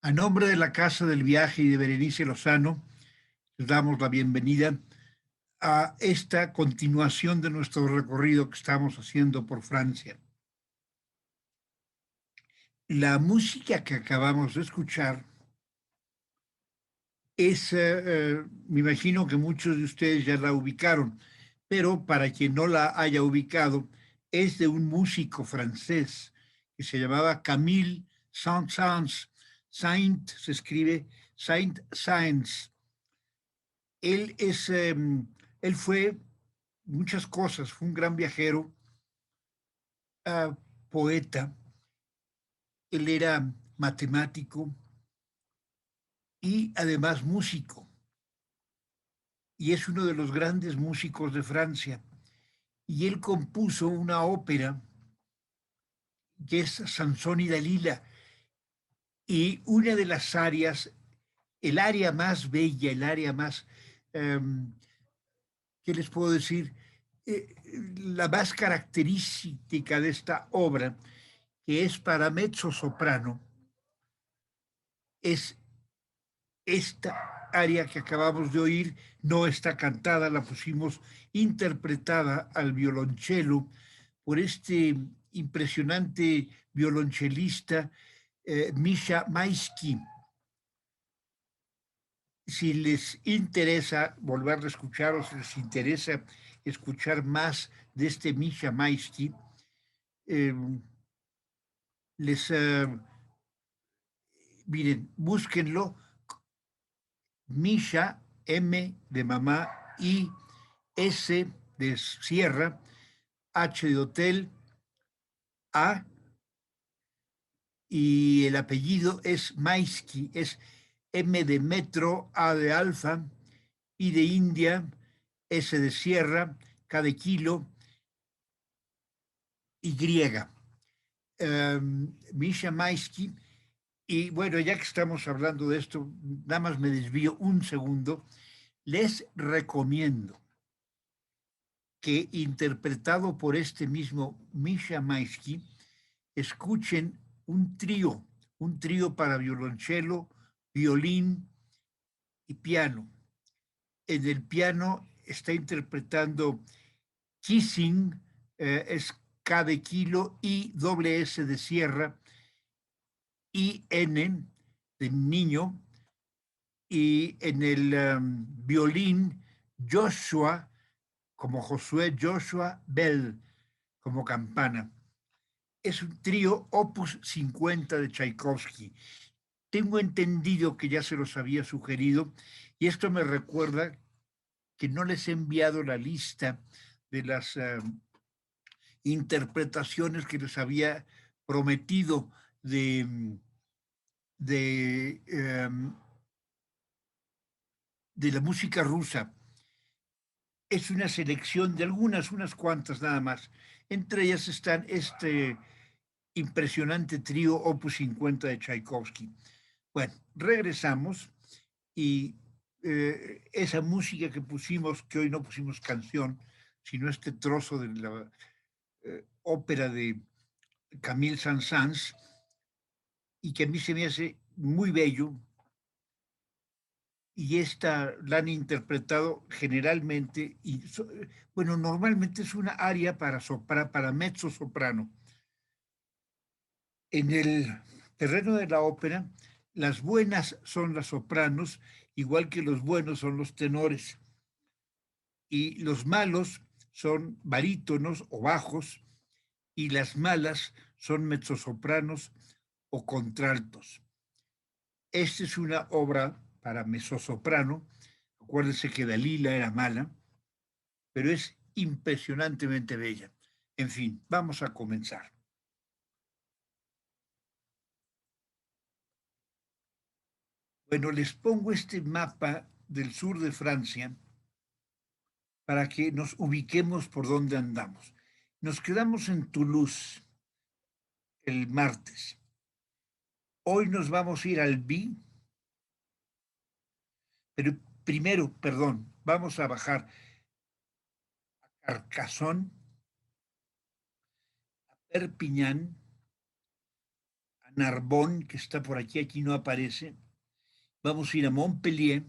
A nombre de la Casa del Viaje y de Berenice Lozano, les damos la bienvenida a esta continuación de nuestro recorrido que estamos haciendo por Francia. La música que acabamos de escuchar es, me imagino que muchos de ustedes ya la ubicaron, pero para quien no la haya ubicado, es de un músico francés que se llamaba Camille Saint-Saëns. Saint se escribe Saint-Saëns. Él es, él fue muchas cosas, fue un gran viajero, poeta, él era matemático y además músico, y es uno de los grandes músicos de Francia. Y él compuso una ópera que es Sansón y Dalila, y una de las áreas, el área más bella, el área más, ¿qué les puedo decir? La más característica de esta obra, que es para mezzo soprano, es esta área que acabamos de oír. No está cantada, la pusimos interpretada al violonchelo por este impresionante violonchelista Misha Maisky. Si les interesa volver a escuchar o si les interesa escuchar más de este Misha Maisky, eh, les miren, búsquenlo. Misha, M de mamá, I, S de Sierra, H de hotel, A, y el apellido es Maisky, es M de metro, A de alfa, I de India, S de Sierra, K de kilo, Y. Misha Maisky. Y bueno, ya que estamos hablando de esto, nada más me desvío un segundo. Les recomiendo que, interpretado por este mismo Misha Maisky, escuchen un trío para violonchelo, violín y piano. En el piano está interpretando Kissing, es K de kilo, I doble S de sierra, I N de niño, y en el violín Joshua, como Josué, Joshua Bell, como campana. Es un trío opus 50 de Tchaikovsky. Tengo entendido que ya se los había sugerido, y esto me recuerda que no les he enviado la lista de las interpretaciones que les había prometido de, de la música rusa. Es una selección de algunas, unas cuantas nada más. Entre ellas están este impresionante trío Opus 50 de Tchaikovsky. Bueno, regresamos y esa música que pusimos, que hoy no pusimos canción, sino este trozo de la ópera de Camille Saint-Saëns, y que a mí se me hace muy bello, y esta la han interpretado generalmente, y bueno, normalmente es una aria para mezzo soprano. En el terreno de la ópera, las buenas son las sopranos, igual que los buenos son los tenores, y los malos son barítonos o bajos, y las malas son mezzosopranos o contraltos. Esta es una obra para mezzosoprano. Acuérdense que Dalila era mala, pero es impresionantemente bella. En fin, vamos a comenzar. Bueno, les pongo este mapa del sur de Francia para que nos ubiquemos por dónde andamos. Nos quedamos en Toulouse el martes. Hoy nos vamos a ir al Albi, pero primero, perdón, vamos a bajar a Carcassonne, a Perpiñán, a Narbonne, que está por aquí, aquí no aparece. Vamos a ir a Montpellier.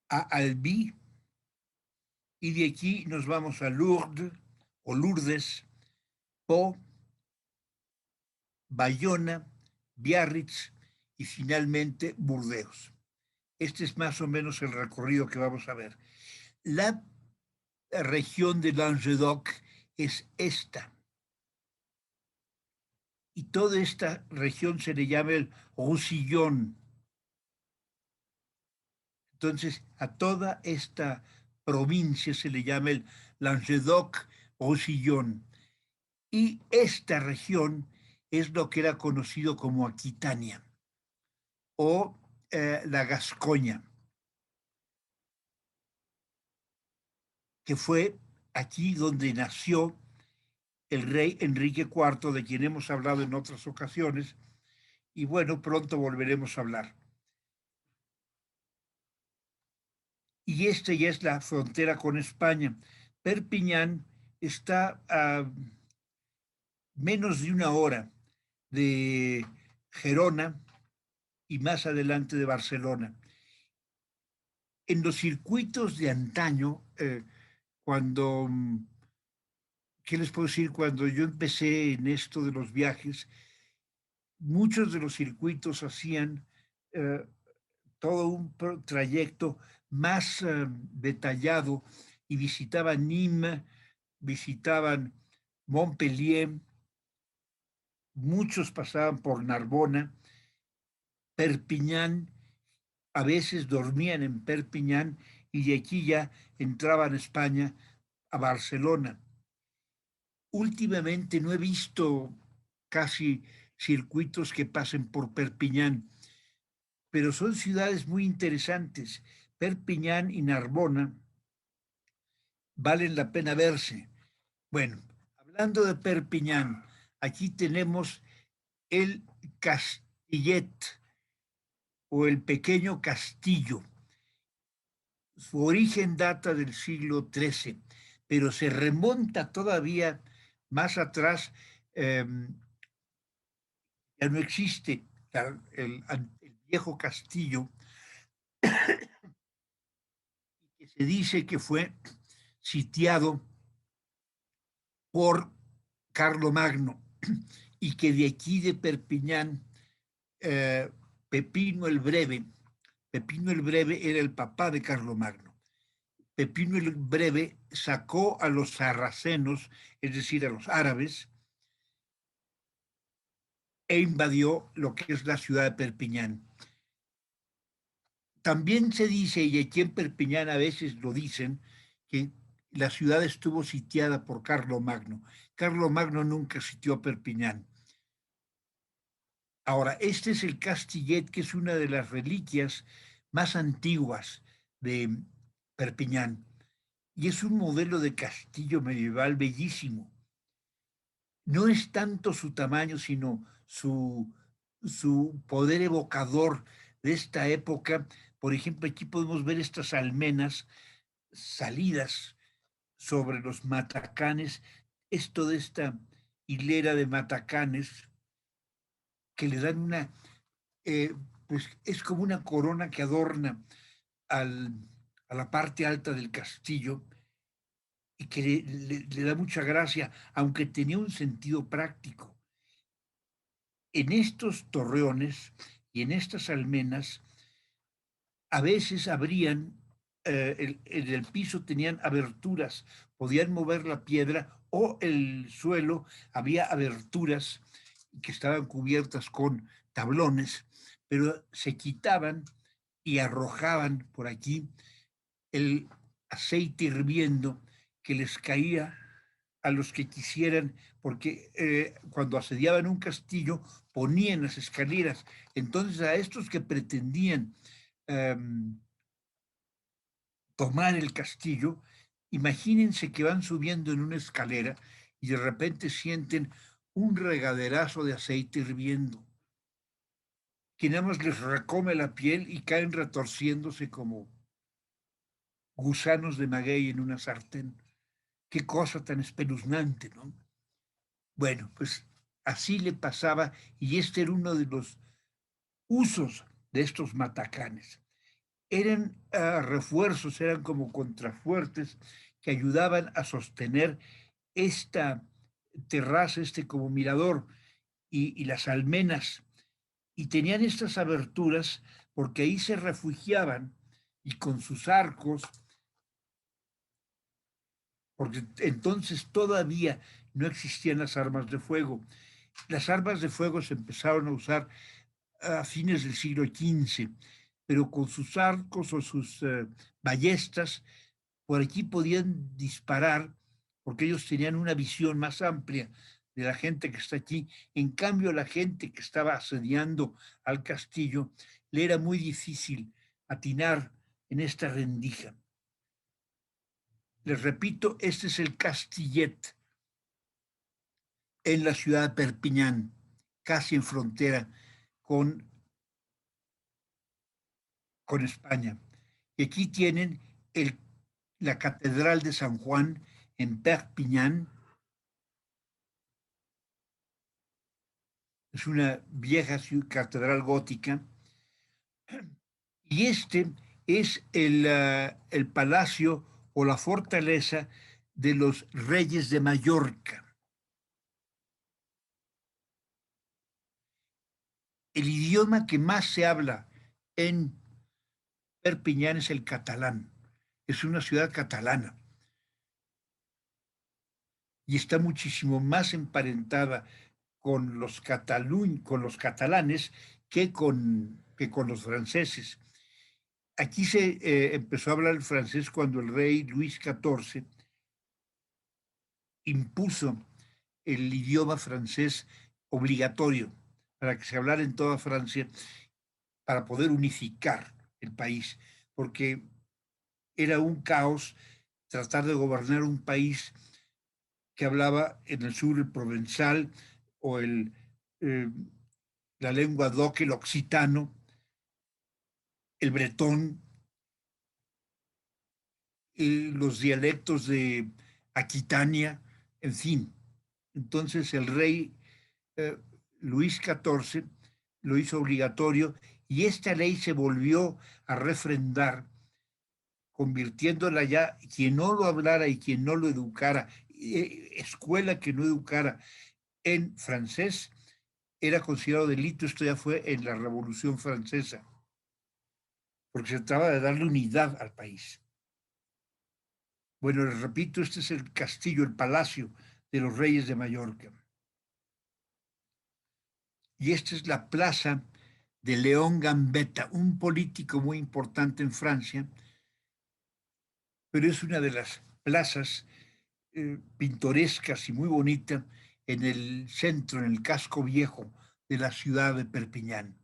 A Albi, y de aquí nos vamos a Lourdes o Lourdes, Pau, Bayona, Biarritz y finalmente Burdeos. Este es más o menos el recorrido que vamos a ver. La región de Languedoc es esta. Y toda esta región se le llama el Roussillon. Entonces, a toda esta provincia se le llama el Languedoc-Roussillon. Y esta región es lo que era conocido como Aquitania o la Gascoña, que fue aquí donde nació el rey Enrique IV, de quien hemos hablado en otras ocasiones, y bueno, pronto volveremos a hablar. Y esta ya es la frontera con España. Perpiñán está a menos de una hora de Gerona y más adelante de Barcelona. En los circuitos de antaño, cuando, ¿qué les puedo decir? Cuando yo empecé en esto de los viajes, muchos de los circuitos hacían eh, todo un trayecto más detallado y visitaban Nîmes, visitaban Montpellier, muchos pasaban por Narbona, Perpiñán, a veces dormían en Perpiñán y de aquí ya entraban a España, a Barcelona. Últimamente no he visto casi circuitos que pasen por Perpiñán, pero son ciudades muy interesantes. Perpiñán y Narbona valen la pena verse. Bueno, hablando de Perpiñán, aquí tenemos el Castillet o el pequeño castillo. Su origen data del siglo XIII, pero se remonta todavía más atrás. Ya no existe el viejo castillo, que se dice que fue sitiado por Carlomagno y que de aquí de Perpiñán, eh, Pepino el Breve, Pepino el Breve era el papá de Carlomagno. Pepino el Breve sacó a los sarracenos, es decir, a los árabes, e invadió lo que es la ciudad de Perpiñán. También se dice, y aquí en Perpiñán a veces lo dicen, que la ciudad estuvo sitiada por Carlomagno. Carlomagno nunca sitió a Perpiñán. Ahora, este es el Castillet, que es una de las reliquias más antiguas de Perpiñán. Y es un modelo de castillo medieval bellísimo. No es tanto su tamaño, sino su poder evocador de esta época. Por ejemplo, aquí podemos ver estas almenas salidas sobre los matacanes, esto de esta hilera de matacanes que le dan una, eh, pues es como una corona que adorna al, a la parte alta del castillo y que le da mucha gracia, aunque tenía un sentido práctico. En estos torreones y en estas almenas, a veces abrían, en el piso tenían aberturas, podían mover la piedra o el suelo, había aberturas que estaban cubiertas con tablones, pero se quitaban y arrojaban por aquí el aceite hirviendo que les caía a los que quisieran, porque cuando asediaban un castillo ponían las escaleras. Entonces a estos que pretendían tomar el castillo, imagínense que van subiendo en una escalera y de repente sienten un regaderazo de aceite hirviendo, que nada más les recome la piel y caen retorciéndose como gusanos de maguey en una sartén. Qué cosa tan espeluznante, ¿no? Bueno, pues así le pasaba y este era uno de los usos de estos matacanes. Eran refuerzos, eran como contrafuertes que ayudaban a sostener esta terraza, este como mirador y las almenas. Y tenían estas aberturas porque ahí se refugiaban y con sus arcos, porque entonces todavía no existían las armas de fuego. Las armas de fuego se empezaron a usar a fines del siglo XV, pero con sus arcos o sus ballestas, por aquí podían disparar, porque ellos tenían una visión más amplia de la gente que está aquí. En cambio, la gente que estaba asediando al castillo, le era muy difícil atinar en esta rendija. Les repito, este es el Castillet en la ciudad de Perpiñán, casi en frontera con, con España. Y aquí tienen la Catedral de San Juan en Perpiñán. Es una vieja catedral gótica. Y este es el palacio o la fortaleza de los reyes de Mallorca. El idioma que más se habla en Perpiñán es el catalán. Es una ciudad catalana y está muchísimo más emparentada con con los catalanes que con los franceses. Aquí se empezó a hablar el francés cuando el rey Luis XIV impuso el idioma francés obligatorio para que se hablara en toda Francia, para poder unificar el país, porque era un caos tratar de gobernar un país que hablaba en el sur el provenzal o eh, la lengua doque, el occitano, el bretón, los dialectos de Aquitania, en fin. Entonces el rey eh, Luis XIV lo hizo obligatorio y esta ley se volvió a refrendar, convirtiéndola ya, quien no lo hablara y quien no lo educara, escuela que no educara en francés, era considerado delito. Esto ya fue en la Revolución Francesa, porque se trataba de darle unidad al país. Bueno, les repito, este es el castillo, el palacio de los reyes de Mallorca. Y esta es la plaza de León Gambetta, un político muy importante en Francia, pero es una de las plazas pintorescas y muy bonita en el centro, en el casco viejo de la ciudad de Perpiñán.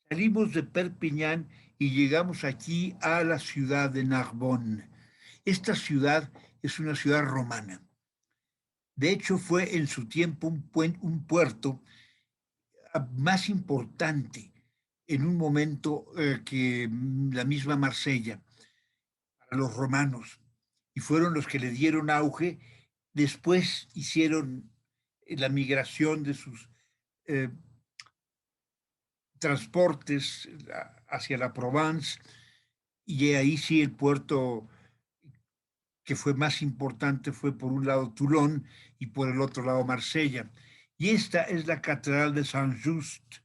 Salimos de Perpiñán y llegamos aquí a la ciudad de Narbonne. Esta ciudad es una ciudad romana. De hecho, fue en su tiempo un puerto más importante en un momento que la misma Marsella para los romanos, y fueron los que le dieron auge. Después hicieron la migración de sus eh, transportes hacia la Provence, y ahí sí el puerto que fue más importante fue por un lado Toulon y por el otro lado Marsella. Y esta es la Catedral de San Justo.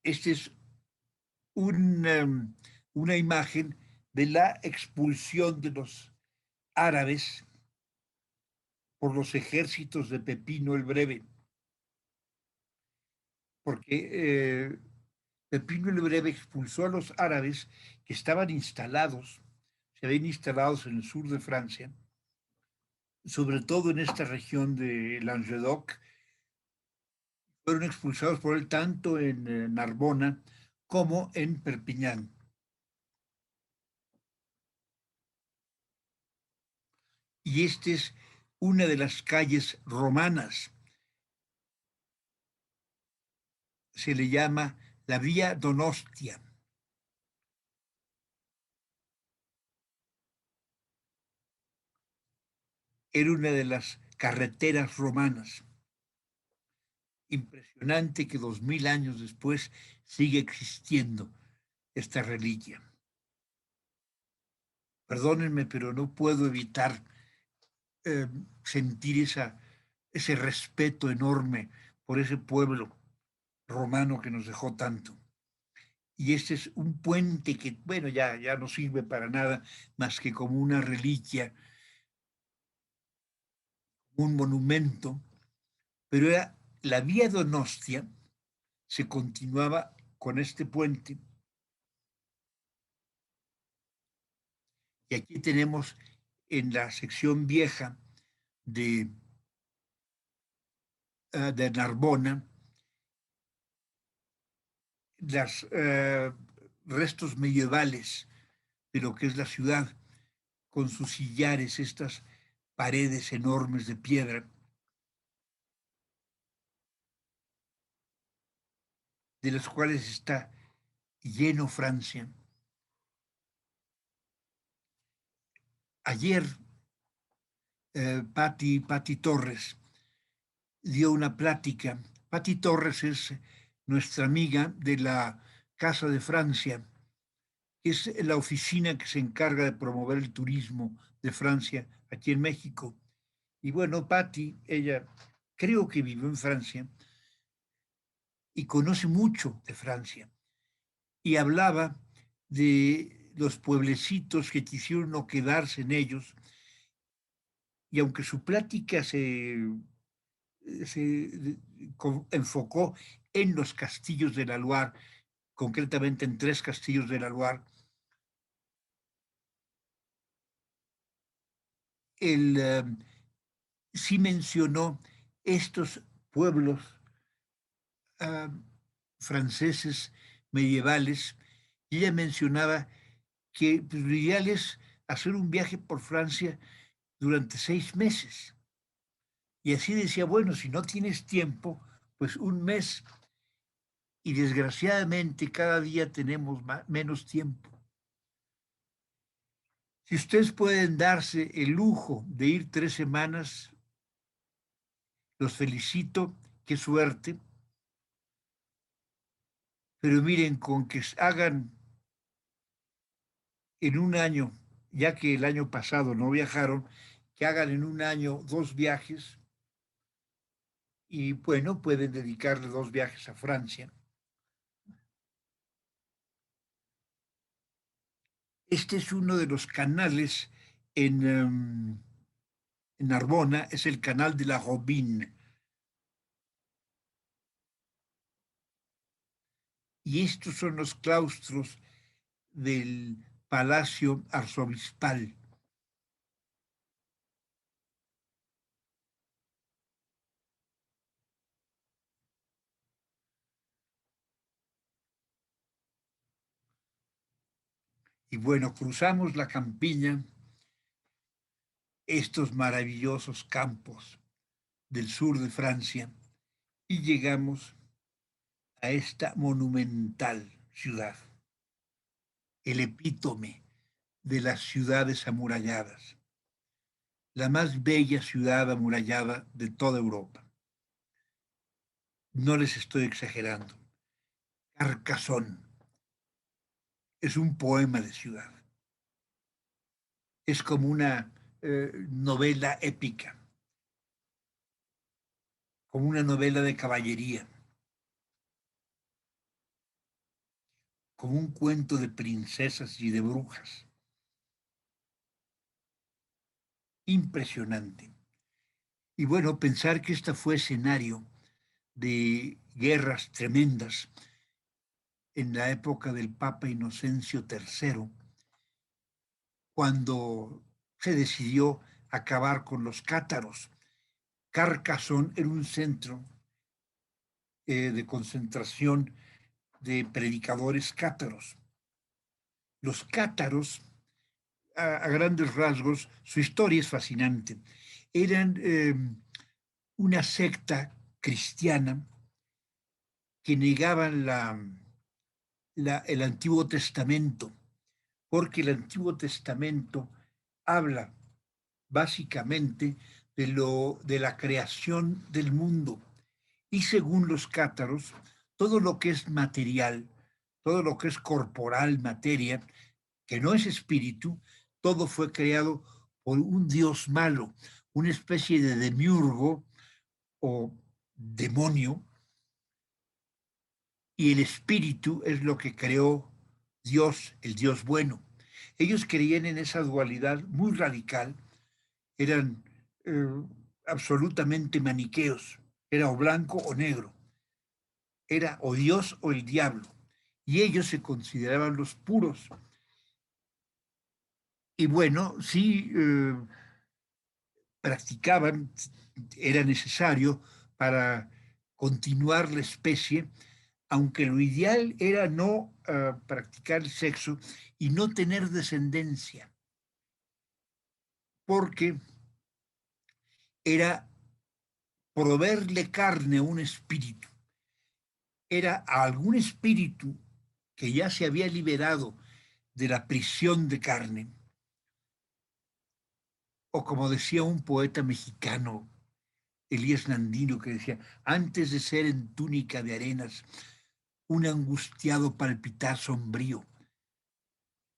Este es una imagen de la expulsión de los árabes por los ejércitos de Pepino el Breve, porque Pepino el Breve expulsó a los árabes que estaban instalados, se habían instalado en el sur de Francia, sobre todo en esta región de Languedoc. Fueron expulsados por él tanto en Narbona como en Perpiñán. Y este es una de las calles romanas. Se le llama la Vía Donostia. Era una de las carreteras romanas. Impresionante que 2000 años después sigue existiendo esta reliquia. Perdónenme, pero no puedo evitar sentir ese respeto enorme por ese pueblo romano que nos dejó tanto. Y este es un puente que, bueno, ya no sirve para nada más que como una reliquia, un monumento, pero era la vía Donostia, se continuaba con este puente. Y aquí tenemos en la sección vieja de, de Narbona los restos medievales de lo que es la ciudad, con sus sillares, estas paredes enormes de piedra, de las cuales está lleno Francia. Ayer, Patti Torres dio una plática. Patti Torres es nuestra amiga de la Casa de Francia, que es la oficina que se encarga de promover el turismo de Francia aquí en México. Y bueno, Patti, ella creo que vivió en Francia y conoce mucho de Francia. Y hablaba de los pueblecitos que quisieron no quedarse en ellos. Y aunque su plática se enfocó en los castillos de la Loire, concretamente en 3 castillos de la Loire, él sí mencionó estos pueblos uh, franceses medievales, y ella mencionaba que pues, lo ideal es hacer un viaje por Francia durante 6 meses. Y así decía, bueno, si no tienes tiempo, pues un mes. Y desgraciadamente cada día tenemos menos tiempo. Si ustedes pueden darse el lujo de ir 3 semanas, los felicito, qué suerte. Pero miren, con que hagan en un año, ya que el año pasado no viajaron, que hagan en un año 2 viajes y bueno, pueden dedicarle 2 viajes a Francia. Este es uno de los canales en Narbona, es el canal de la Robine. Y estos son los claustros del Palacio Arzobispal. Y bueno, cruzamos la campiña, estos maravillosos campos del sur de Francia, y llegamos a esta monumental ciudad, el epítome de las ciudades amuralladas, la más bella ciudad amurallada de toda Europa. No les estoy exagerando. Carcassonne es un poema de ciudad. Es como una novela épica, como una novela de caballería, como un cuento de princesas y de brujas. Impresionante. Y bueno, pensar que esta fue escenario de guerras tremendas en la época del Papa Inocencio III, cuando se decidió acabar con los cátaros. Carcassonne era un centro de concentración de predicadores cátaros. Los cátaros, a grandes rasgos, su historia es fascinante. eran una secta cristiana que negaban el Antiguo Testamento, porque el Antiguo Testamento habla básicamente de la creación del mundo. Y según los cátaros, todo lo que es material, todo lo que es corporal, materia, que no es espíritu, todo fue creado por un dios malo, una especie de demiurgo o demonio, y el espíritu es lo que creó Dios, el Dios bueno. Ellos creían en esa dualidad muy radical, eran eh, absolutamente maniqueos, era o blanco o negro, era o Dios o el diablo, y ellos se consideraban los puros. Y bueno, sí practicaban, era necesario para continuar la especie, aunque lo ideal era no practicar el sexo y no tener descendencia, porque era proveerle carne a un espíritu, era a algún espíritu que ya se había liberado de la prisión de carne, o como decía un poeta mexicano, Elías Nandino, que decía, antes de ser en túnica de arenas, un angustiado palpitar sombrío,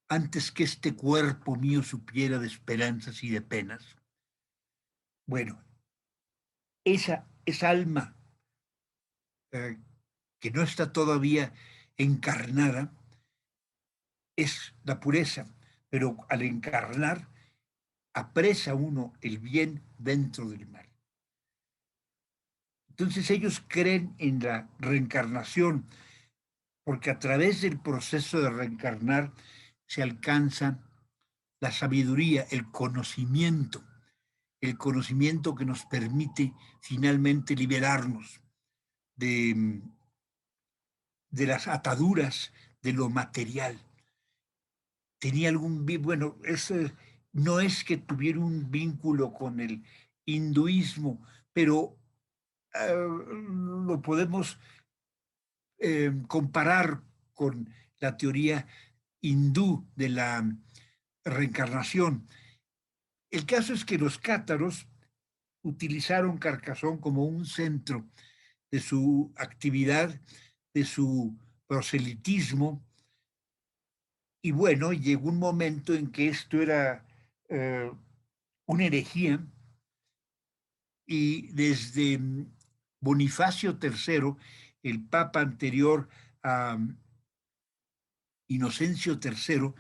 antes que este cuerpo mío supiera de esperanzas y de penas. Bueno, esa alma eh, que no está todavía encarnada es la pureza, pero al encarnar apresa uno el bien dentro del mal. Entonces ellos creen en la reencarnación, porque a través del proceso de reencarnar se alcanza la sabiduría, el conocimiento que nos permite finalmente liberarnos de, de las ataduras de lo material. Tenía algún, bueno, no es que tuviera un vínculo con el hinduismo, pero lo podemos comparar con la teoría hindú de la reencarnación. El caso es que los cátaros utilizaron Carcassonne como un centro de su actividad, de su proselitismo, y bueno, llegó un momento en que esto era eh, una herejía, y desde Bonifacio III, el papa anterior a Inocencio III,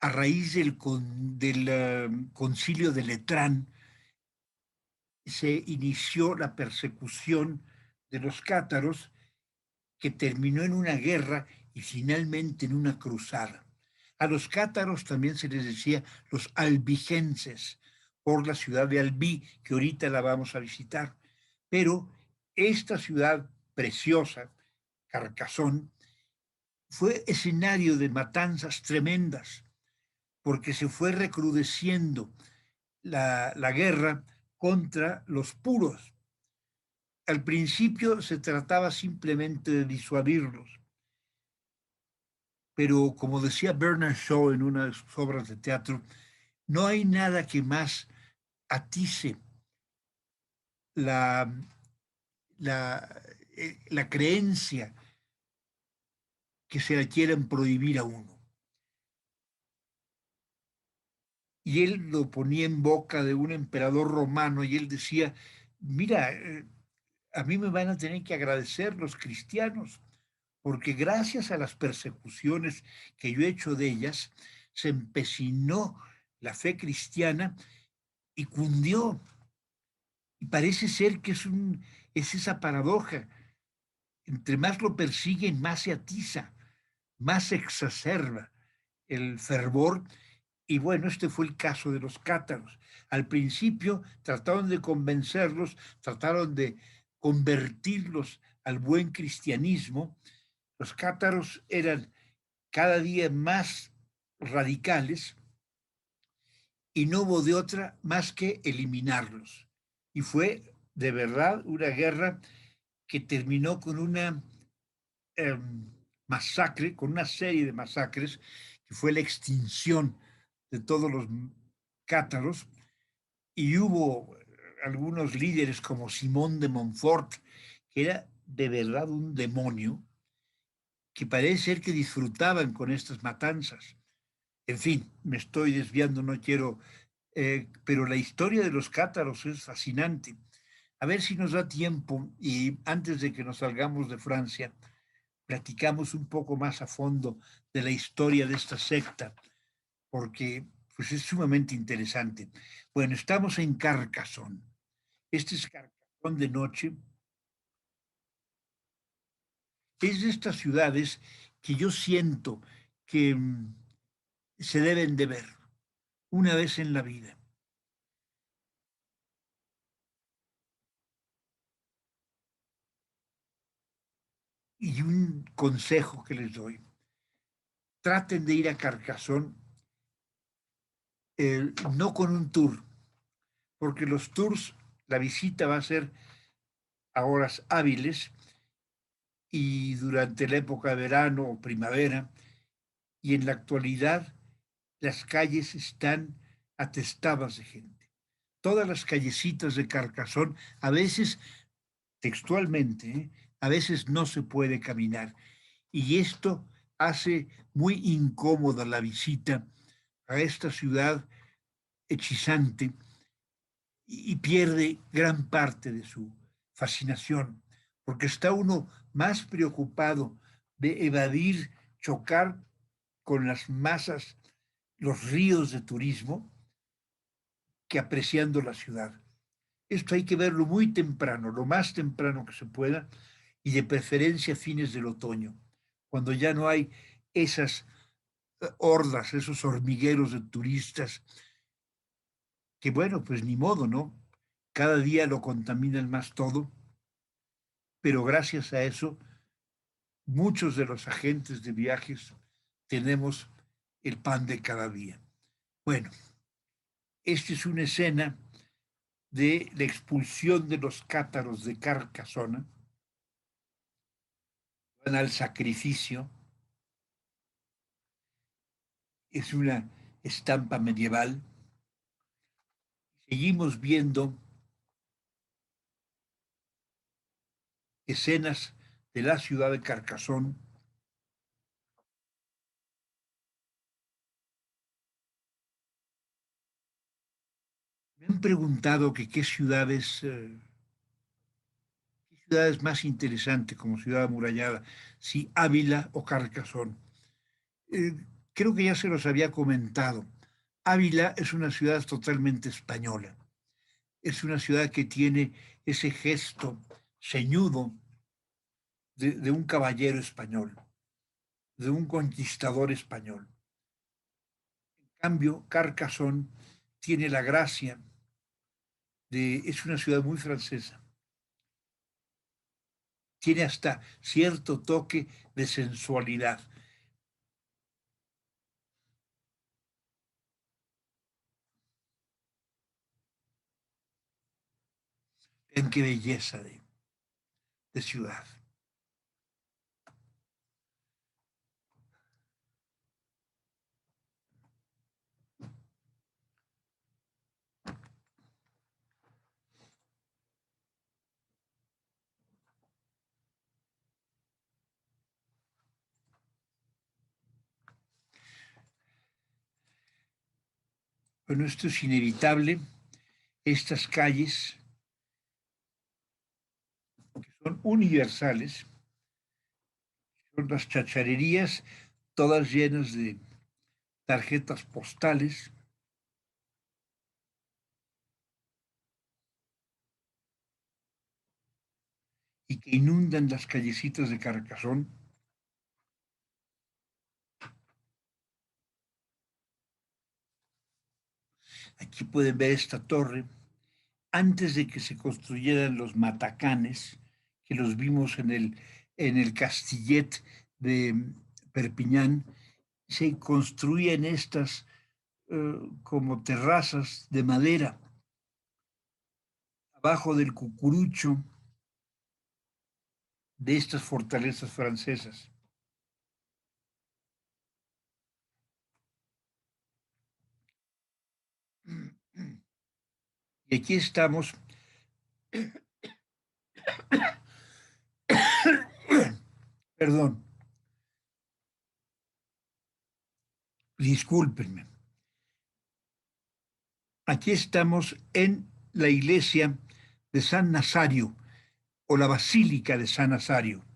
a raíz del concilio de Letrán, se inició la persecución de los cátaros, que terminó en una guerra y finalmente en una cruzada. A los cátaros también se les decía los albigenses, por la ciudad de Albí, que ahorita la vamos a visitar. Pero esta ciudad preciosa, Carcassonne, fue escenario de matanzas tremendas, porque se fue recrudeciendo la guerra contra los puros. Al principio se trataba simplemente de disuadirlos, pero como decía Bernard Shaw en una de sus obras de teatro, no hay nada que más atice la, la creencia que se la quieran prohibir a uno. Y él lo ponía en boca de un emperador romano y él decía, mira, a mí me van a tener que agradecer los cristianos, porque gracias a las persecuciones que yo he hecho de ellas, se empecinó la fe cristiana y cundió. Y parece ser que es esa paradoja. Entre más lo persiguen, más se atiza, más se exacerba el fervor. Y bueno, este fue el caso de los cátaros. Al principio trataron de convencerlos, trataron de convertirlos al buen cristianismo. Los cátaros eran cada día más radicales y no hubo de otra más que eliminarlos. Y fue de verdad una guerra que terminó con una masacre, con una serie de masacres, que fue la extinción de todos los cátaros, y hubo algunos líderes como Simón de Montfort, que era de verdad un demonio, que parece ser que disfrutaban con estas matanzas. En fin, me estoy desviando, no quiero, pero la historia de los cátaros es fascinante. A ver si nos da tiempo y antes de que nos salgamos de Francia, platicamos un poco más a fondo de la historia de esta secta, porque pues es sumamente interesante. Bueno, estamos en Carcassonne. Este es Carcassonne de noche. Es de estas ciudades que yo siento que se deben de ver una vez en la vida. Y un consejo que les doy, traten de ir a Carcassonne no con un tour, porque los tours, la visita va a ser a horas hábiles y durante la época de verano o primavera, y en la actualidad las calles están atestadas de gente. Todas las callecitas de Carcassonne, a veces textualmente, a veces no se puede caminar. Y esto hace muy incómoda la visita a esta ciudad hechizante y pierde gran parte de su fascinación, porque está uno más preocupado de evadir, chocar con las masas, los ríos de turismo, que apreciando la ciudad. Esto hay que verlo muy temprano, lo más temprano que se pueda, y de preferencia a fines del otoño, cuando ya no hay esas hordas, esos hormigueros de turistas, que bueno, pues ni modo, ¿no? Cada día lo contaminan más todo, pero gracias a eso, muchos de los agentes de viajes tenemos el pan de cada día. Bueno, esta es una escena de la expulsión de los cátaros de Carcasona, van al sacrificio, es una estampa medieval. Seguimos viendo escenas de la ciudad de Carcassonne. Me han preguntado que qué ciudad es más interesante como ciudad amurallada, si Ávila o Carcassonne. Eh, Creo que ya se los había comentado. Ávila es una ciudad totalmente española. Es una ciudad que tiene ese gesto ceñudo de un caballero español, de un conquistador español. En cambio, Carcassonne tiene la gracia es una ciudad muy francesa. Tiene hasta cierto toque de sensualidad. En qué belleza de ciudad. Bueno, esto es inevitable. Estas calles, que son universales, son las chacharerías, todas llenas de tarjetas postales, y que inundan las callecitas de Carcassonne. Aquí pueden ver esta torre. Antes de que se construyeran los matacanes, que los vimos en el Castillet de Perpiñán, se construían estas como terrazas de madera abajo del cucurucho de estas fortalezas francesas. Y aquí estamos, perdón, discúlpenme, aquí estamos en la iglesia de San Nazario o la Basílica de San Nazario.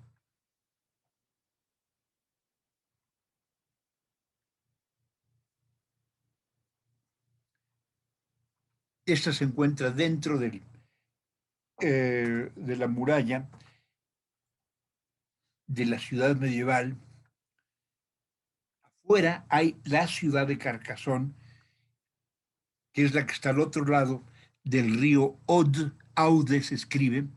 Esta se encuentra dentro de la muralla de la ciudad medieval. Afuera hay la ciudad de Carcassonne, que es la que está al otro lado del río Aude, Aude se escribe.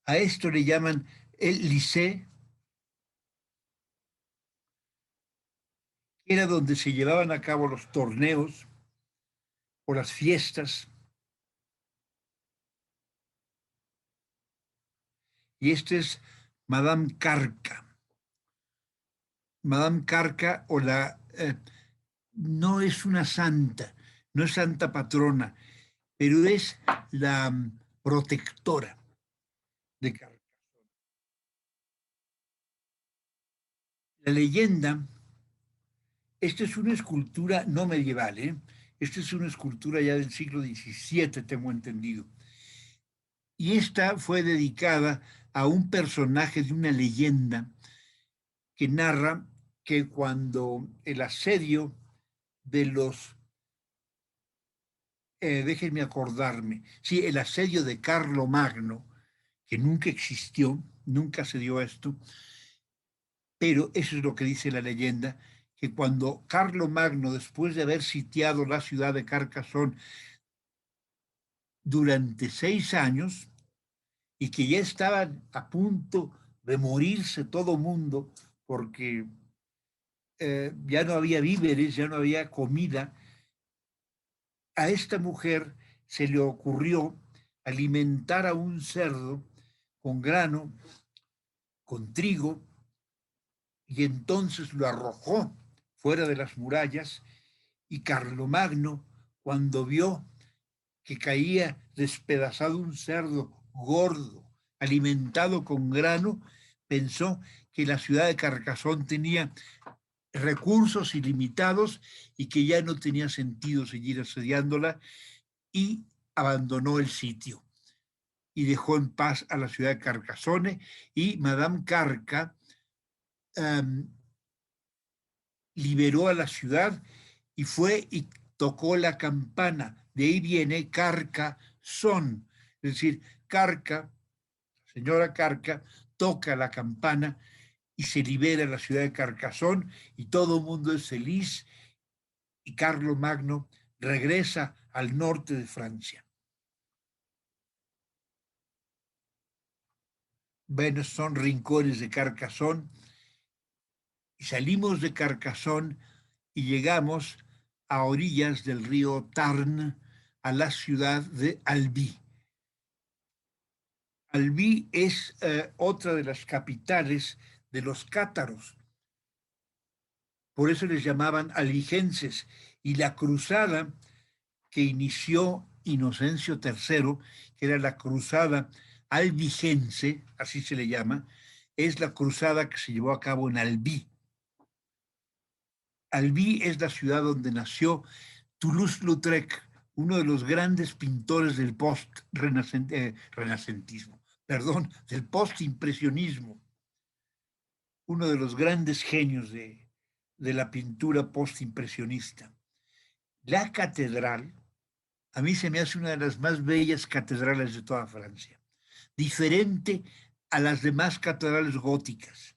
A esto le llaman el Lycée, que era donde se llevaban a cabo los torneos o las fiestas. Y esto es Madame Carca. Madame Carca o no es una santa, no es santa patrona, pero es la protectora de Carca. La leyenda, esta es una escultura no medieval, ¿eh? Esta es una escultura ya del siglo XVII, tengo entendido. Y esta fue dedicada a un personaje de una leyenda que narra que cuando el asedio de los, déjenme acordarme, sí, el asedio de Carlomagno, que nunca existió, nunca se dio esto, pero eso es lo que dice la leyenda, que cuando Carlomagno, después de haber sitiado la ciudad de Carcassonne durante 6 años, y que ya estaban a punto de morirse todo mundo, porque ya no había víveres, ya no había comida, a esta mujer se le ocurrió alimentar a un cerdo con grano, con trigo, y entonces lo arrojó fuera de las murallas, y Carlomagno, cuando vio que caía despedazado un cerdo gordo, alimentado con grano, pensó que la ciudad de Carcassonne tenía recursos ilimitados y que ya no tenía sentido seguir asediándola, y abandonó el sitio y dejó en paz a la ciudad de Carcassonne, y Madame Carca liberó a la ciudad y fue y tocó la campana. De ahí viene Carcassonne, es decir, Carca, señora Carca, toca la campana y se libera la ciudad de Carcassonne y todo el mundo es feliz, y Carlomagno regresa al norte de Francia. Bueno, son rincones de Carcassonne, y salimos de Carcassonne y llegamos a orillas del río Tarn, a la ciudad de Albi. Albi es otra de las capitales de los cátaros, por eso les llamaban albigenses, y la cruzada que inició Inocencio III, que era la cruzada albigense, así se le llama, es la cruzada que se llevó a cabo en Albi. Albi es la ciudad donde nació Toulouse-Lautrec, uno de los grandes pintores del post-renacentismo, del post-impresionismo, uno de los grandes genios de la pintura post-impresionista. La catedral, a mí se me hace una de las más bellas catedrales de toda Francia, diferente a las demás catedrales góticas.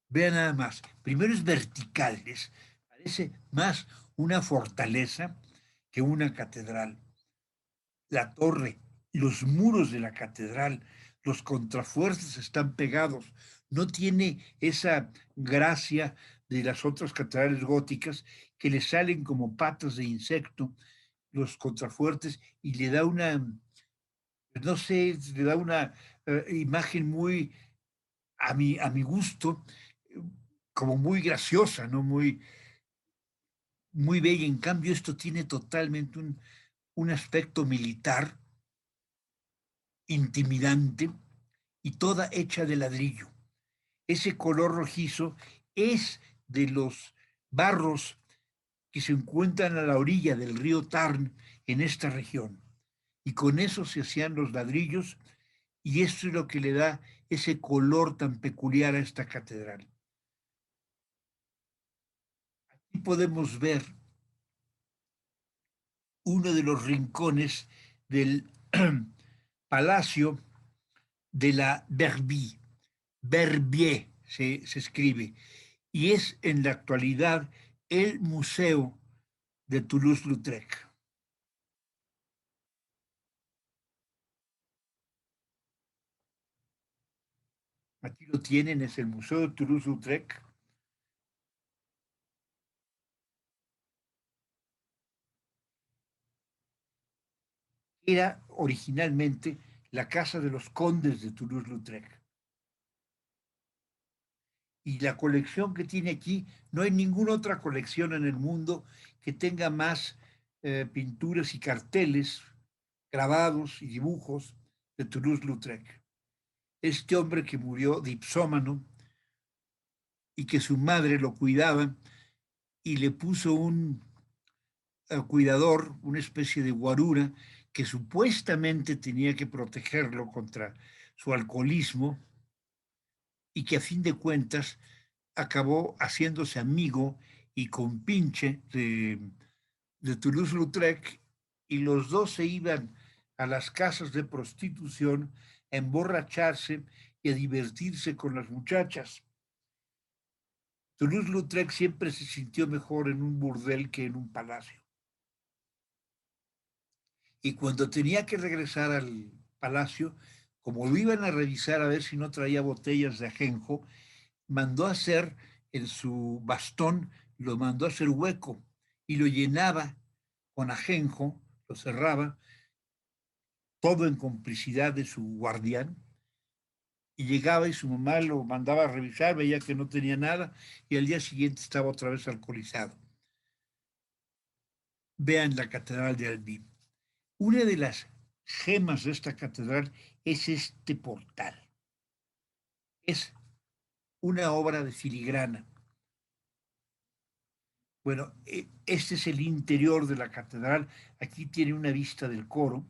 Vean nada más, primero es vertical, parece más una fortaleza que una catedral. La torre, los muros de la catedral los contrafuertes están pegados, no tiene esa gracia de las otras catedrales góticas que le salen como patas de insecto los contrafuertes y le da una, no sé, le da una imagen muy, a mi gusto, como muy graciosa, ¿no? Muy, muy bella. En cambio, esto tiene totalmente un aspecto militar, intimidante y toda hecha de ladrillo. Ese color rojizo es de los barros que se encuentran a la orilla del río Tarn en esta región. Y con eso se hacían los ladrillos y esto es lo que le da ese color tan peculiar a esta catedral. Aquí podemos ver uno de los rincones del Palacio de la Verbier. Verbier se escribe, y es en la actualidad el Museo de Toulouse-Lautrec. Aquí lo tienen, es el Museo de Toulouse-Lautrec. Era originalmente la casa de los condes de Toulouse-Lautrec. Y la colección que tiene aquí, no hay ninguna otra colección en el mundo que tenga más pinturas y carteles, grabados y dibujos de Toulouse-Lautrec. Este hombre que murió de ipsómano y que su madre lo cuidaba y le puso un cuidador, una especie de guarura, que supuestamente tenía que protegerlo contra su alcoholismo y que a fin de cuentas acabó haciéndose amigo y compinche de Toulouse-Lautrec y los dos se iban a las casas de prostitución a emborracharse y a divertirse con las muchachas. Toulouse-Lautrec siempre se sintió mejor en un burdel que en un palacio. Y cuando tenía que regresar al palacio, como lo iban a revisar a ver si no traía botellas de ajenjo, mandó a hacer en su bastón, lo mandó a hacer hueco y lo llenaba con ajenjo, lo cerraba, todo en complicidad de su guardián, y llegaba y su mamá lo mandaba a revisar, veía que no tenía nada, y al día siguiente estaba otra vez alcoholizado. Vean la Catedral de Albi. Una de las gemas de esta catedral es este portal. Es una obra de filigrana. Bueno, este es el interior de la catedral. Aquí tiene una vista del coro.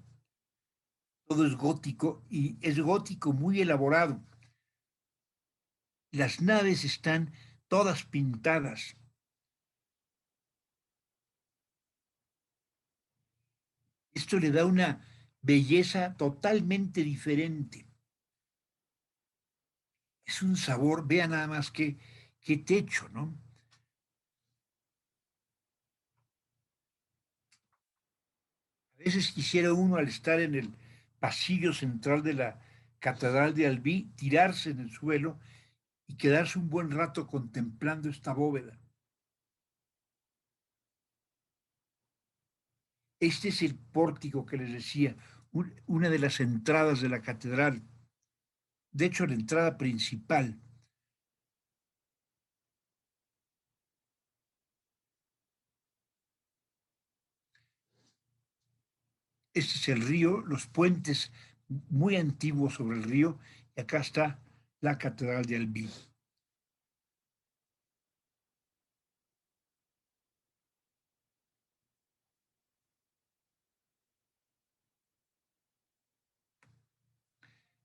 Todo es gótico y es gótico muy elaborado. Las naves están todas pintadas. Esto le da una belleza totalmente diferente. Es un sabor, vea nada más qué techo, ¿no? A veces quisiera uno al estar en el pasillo central de la Catedral de Albi, tirarse en el suelo y quedarse un buen rato contemplando esta bóveda. Este es el pórtico que les decía, una de las entradas de la catedral. De hecho, la entrada principal. Este es el río, los puentes muy antiguos sobre el río, y acá está la Catedral de Albi.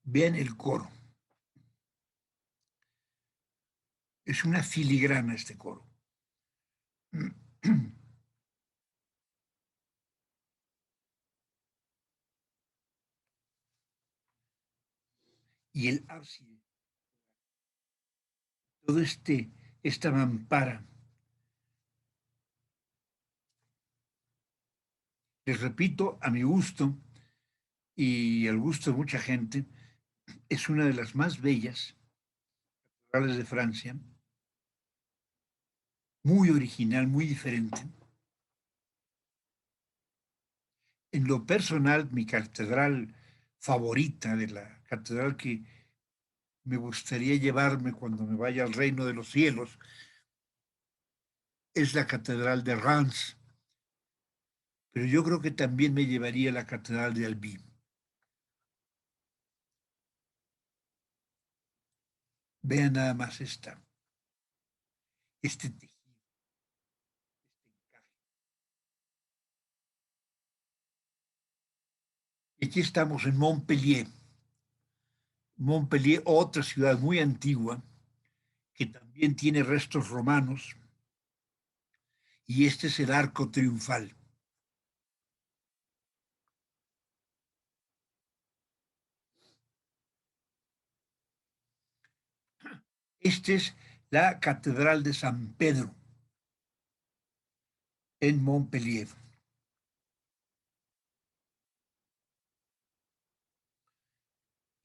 Vean el coro. Es una filigrana este coro. Y el ábside, todo esta mampara. Les repito, a mi gusto y al gusto de mucha gente, es una de las más bellas catedrales de Francia, muy original, muy diferente. En lo personal, mi catedral favorita, de la catedral que me gustaría llevarme cuando me vaya al reino de los cielos, es la catedral de Reims, pero yo creo que también me llevaría la catedral de Albi. Vean nada más este tejido, este encaje. Y aquí estamos en Montpellier. Montpellier, otra ciudad muy antigua, que también tiene restos romanos, y este es el arco triunfal. Esta es la Catedral de San Pedro en Montpellier.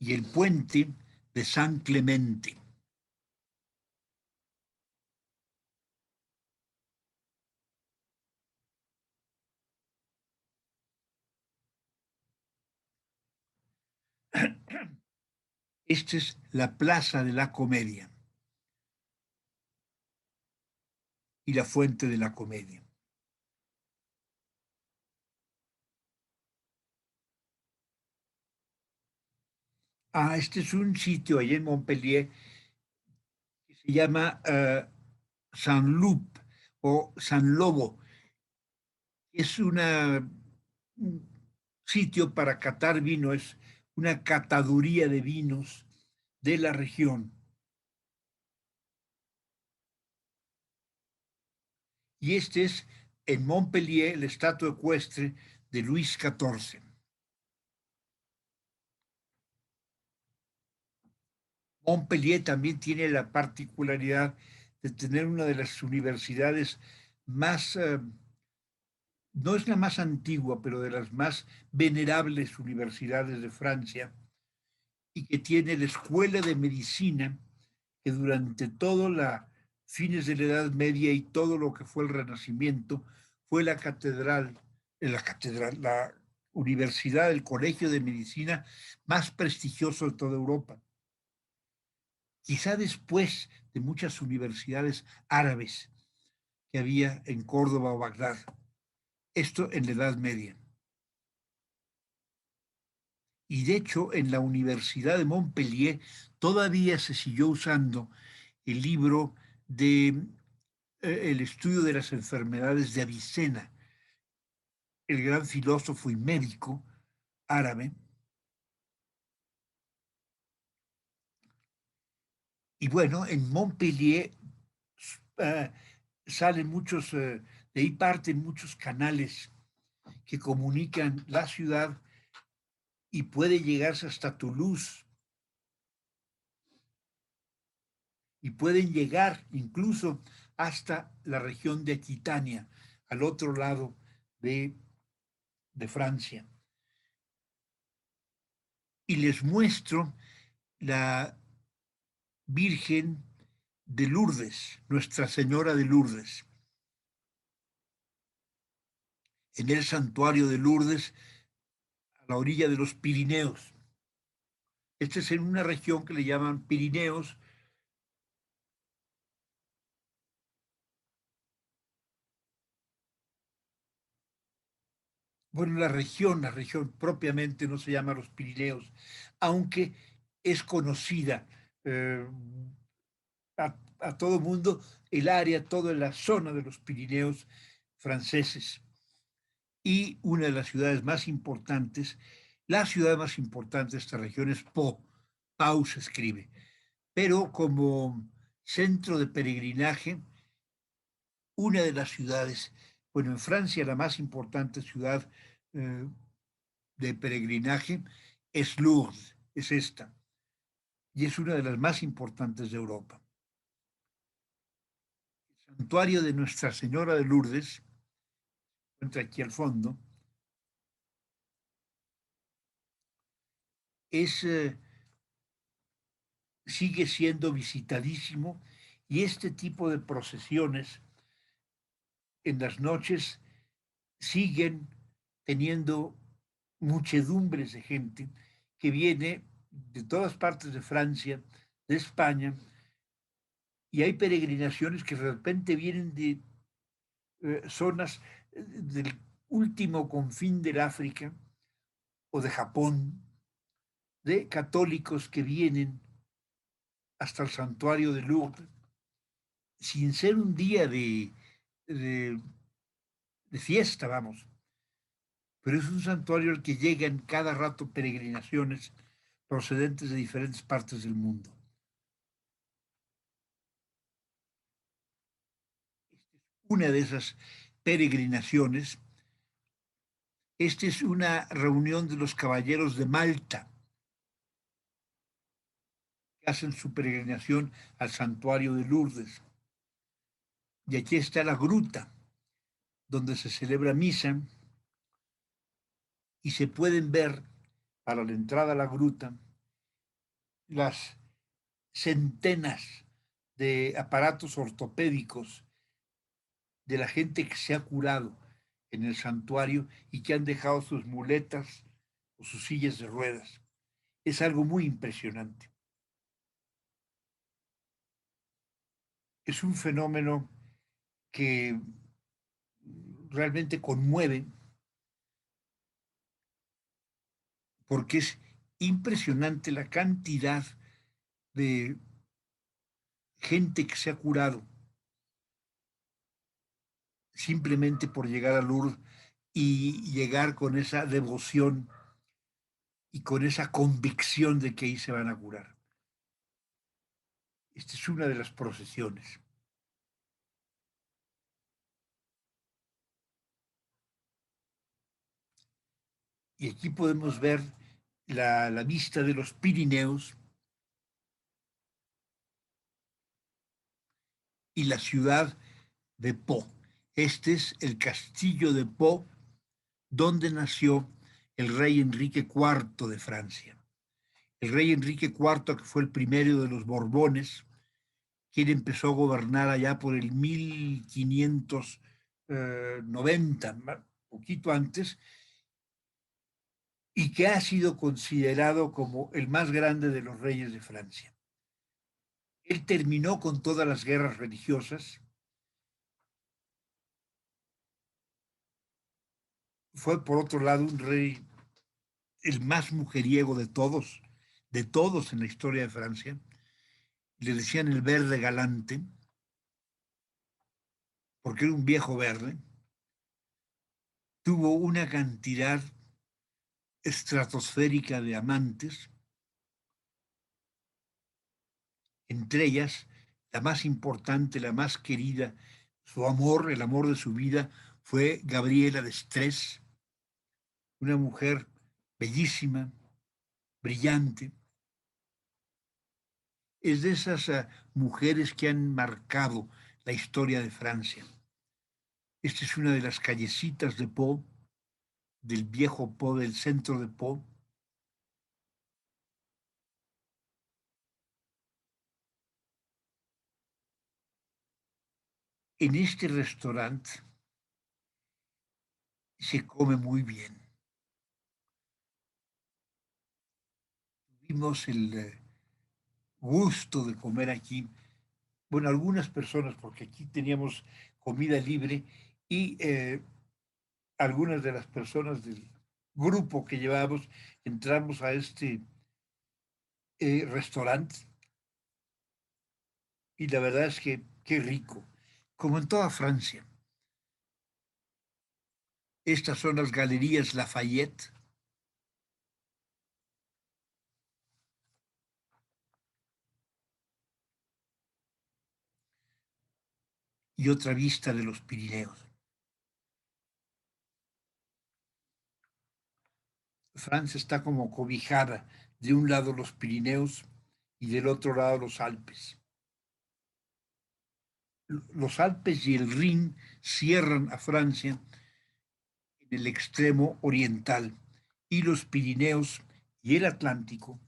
Y el puente de San Clemente. Esta es la Plaza de la Comedia y la Fuente de la Comedia. Ah, este es un sitio allá en Montpellier que se llama San Loup o San Lobo. Es un sitio para catar vino, es una cataduría de vinos de la región. Y este es en Montpellier, la estatua ecuestre de Luis XIV. Montpellier también tiene la particularidad de tener una de las universidades más, no es la más antigua, pero de las más venerables universidades de Francia, y que tiene la Escuela de Medicina, que durante todo la fines de la Edad Media y todo lo que fue el Renacimiento, fue la universidad, el colegio de medicina más prestigioso de toda Europa. Quizá después de muchas universidades árabes que había en Córdoba o Bagdad. Esto en la Edad Media. Y de hecho, en la Universidad de Montpellier todavía se siguió usando el libro de el estudio de las enfermedades de Avicena, el gran filósofo y médico árabe. Y bueno, en Montpellier uh, salen muchos, de ahí parten muchos canales que comunican la ciudad y puede llegarse hasta Toulouse y pueden llegar incluso hasta la región de Aquitania, al otro lado de, de Francia. Y les muestro la Virgen de Lourdes, Nuestra Señora de Lourdes. En el santuario de Lourdes, a la orilla de los Pirineos. Este es en una región que le llaman Pirineos. Bueno, la región propiamente no se llama los Pirineos, aunque es conocida a todo mundo el área, toda la zona de los Pirineos franceses. Y una de las ciudades más importantes, la ciudad más importante de esta región es Pau. Pau se escribe. Pero como centro de peregrinaje, una de las ciudades, bueno, en Francia la más importante ciudad eh, de peregrinaje es Lourdes, es esta, y es una de las más importantes de Europa. El santuario de Nuestra Señora de Lourdes, se encuentra aquí al fondo, es sigue siendo visitadísimo y este tipo de procesiones en las noches siguen teniendo muchedumbres de gente que viene de todas partes de Francia, de España, y hay peregrinaciones que de repente vienen de zonas del último confín del África o de Japón, de católicos que vienen hasta el santuario de Lourdes, sin ser un día de, de fiesta, vamos, pero es un santuario al que llegan cada rato peregrinaciones procedentes de diferentes partes del mundo. Una de esas peregrinaciones, esta es una reunión de los caballeros de Malta, que hacen su peregrinación al santuario de Lourdes. Y aquí está la gruta, donde se celebra misa, y se pueden ver, para la entrada a la gruta, las centenas de aparatos ortopédicos de la gente que se ha curado en el santuario y que han dejado sus muletas o sus sillas de ruedas. Es algo muy impresionante. Es un fenómeno que realmente conmueve porque es impresionante la cantidad de gente que se ha curado simplemente por llegar a Lourdes y llegar con esa devoción y con esa convicción de que ahí se van a curar. Esta es una de las procesiones. Y aquí podemos ver la vista de los Pirineos y la ciudad de Po. Este es el castillo de Po, donde nació el rey Enrique IV de Francia. El rey Enrique IV, que fue el primero de los Borbones, quien empezó a gobernar allá por el 1590, poquito antes, y que ha sido considerado como el más grande de los reyes de Francia. Él terminó con todas las guerras religiosas, fue por otro lado un rey el más mujeriego de todos en la historia de Francia. Le decían el verde galante, porque era un viejo verde. Tuvo una cantidad estratosférica de amantes, entre ellas la más importante, la más querida, su amor, el amor de su vida, fue Gabriela de Estrés, una mujer bellísima, brillante. Es de esas mujeres que han marcado la historia de Francia. Esta es una de las callecitas de Po, del viejo Po, del centro de Po. En este restaurante se come muy bien. Tuvimos el gusto de comer aquí, bueno, algunas personas, porque aquí teníamos comida libre y algunas de las personas del grupo que llevábamos entramos a este restaurante y la verdad es que qué rico, como en toda Francia. Estas son las galerías Lafayette y otra vista de los Pirineos. Francia está como cobijada, de un lado los Pirineos y del otro lado los Alpes. Los Alpes y el Rin cierran a Francia en el extremo oriental y los Pirineos y el Atlántico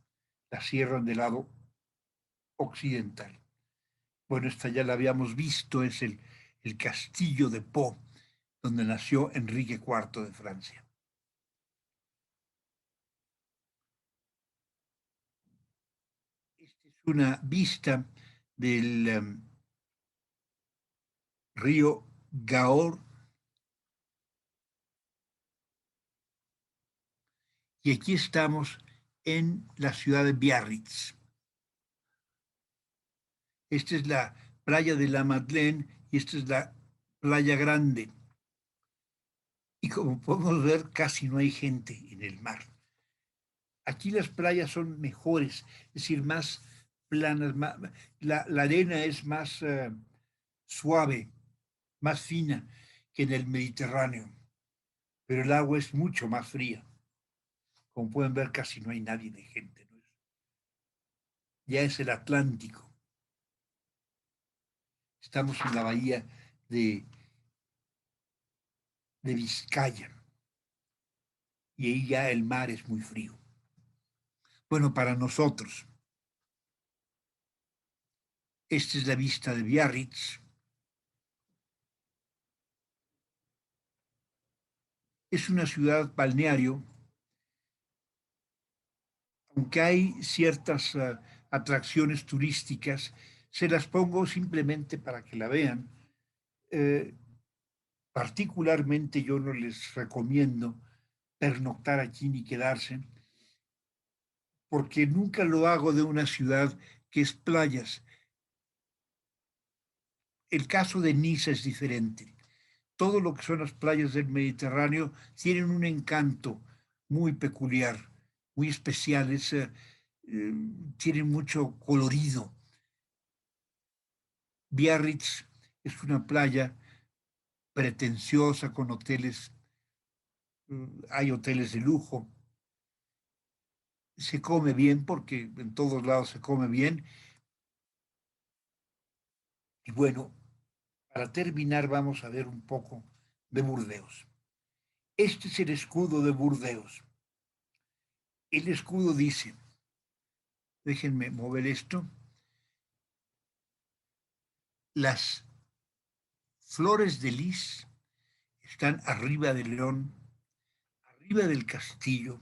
la cierran del lado occidental. Bueno, esta ya la habíamos visto, es el castillo de Pau, donde nació Enrique IV de Francia. Esta es una vista del río Gaor, y aquí estamos en la ciudad de Biarritz. Esta es la playa de la Madeleine y esta es la playa grande. Y como podemos ver, casi no hay gente en el mar. Aquí las playas son mejores, es decir, más planas, la arena es más suave, más fina que en el Mediterráneo, pero el agua es mucho más fría. Como pueden ver, casi no hay nadie de gente, ¿no? Ya es el Atlántico. Estamos en la bahía de, de Vizcaya y ahí ya el mar es muy frío. Bueno, para nosotros, esta es la vista de Biarritz. Es una ciudad balneario, aunque hay ciertas atracciones turísticas, se las pongo simplemente para que la vean. Eh, Particularmente yo no les recomiendo pernoctar aquí ni quedarse, porque nunca lo hago de una ciudad que es playas. El caso de Niza es diferente. Todo lo que son las playas del Mediterráneo tienen un encanto muy peculiar, muy especial, tienen mucho colorido. Biarritz es una playa pretenciosa con hoteles, hay hoteles de lujo, se come bien porque en todos lados se come bien. Y bueno, para terminar vamos a ver un poco de Burdeos. Este es el escudo de Burdeos. El escudo dice, déjenme mover esto, las flores de lis están arriba del león, arriba del castillo,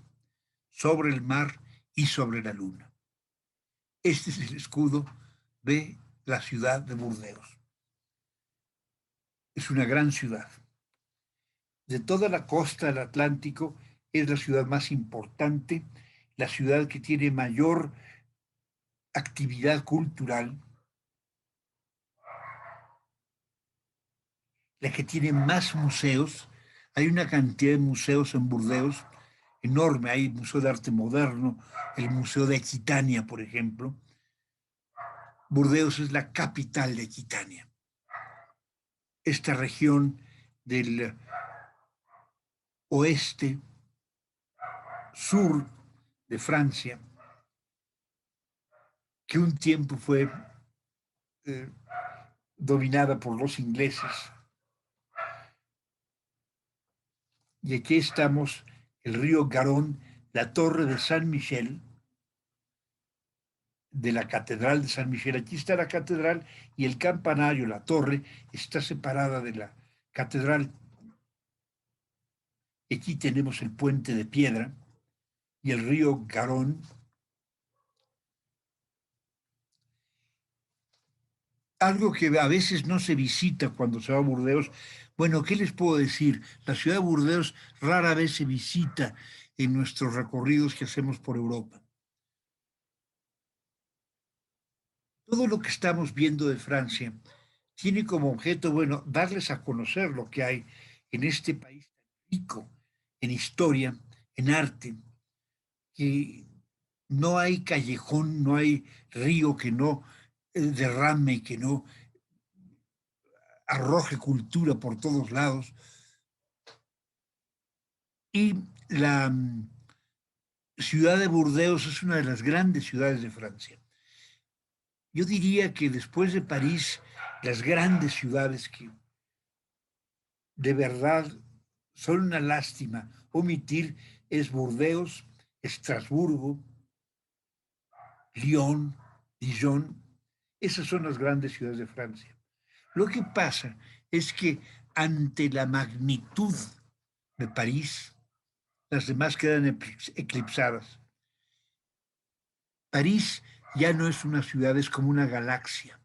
sobre el mar y sobre la luna. Este es el escudo de la ciudad de Burdeos. Es una gran ciudad. De toda la costa del Atlántico es la ciudad más importante, la ciudad que tiene mayor actividad cultural, la que tiene más museos. Hay una cantidad de museos en Burdeos enorme. Hay el Museo de Arte Moderno, el Museo de Aquitania, por ejemplo. Burdeos es la capital de Aquitania. Esta región del oeste, sur de Francia, que un tiempo fue eh, dominada por los ingleses. Y aquí estamos, el río Garón, la torre de San Michel, de la Catedral de San Michel. Aquí está la catedral y el campanario, la torre, está separada de la catedral. Aquí tenemos el puente de piedra y el río Garón. Algo que a veces no se visita cuando se va a Burdeos. Bueno, ¿qué les puedo decir? La ciudad de Burdeos rara vez se visita en nuestros recorridos que hacemos por Europa. Todo lo que estamos viendo de Francia tiene como objeto, bueno, darles a conocer lo que hay en este país tan rico en historia, en arte, que no hay callejón, no hay río que no derrame y que no arroje cultura por todos lados. Y la ciudad de Burdeos es una de las grandes ciudades de Francia. Yo diría que después de París, las grandes ciudades que de verdad son una lástima omitir es Burdeos, Estrasburgo, Lyon, Dijon Esas son las grandes ciudades de Francia. Lo que pasa es que ante la magnitud de París, las demás quedan eclipsadas. París ya no es una ciudad, es como una galaxia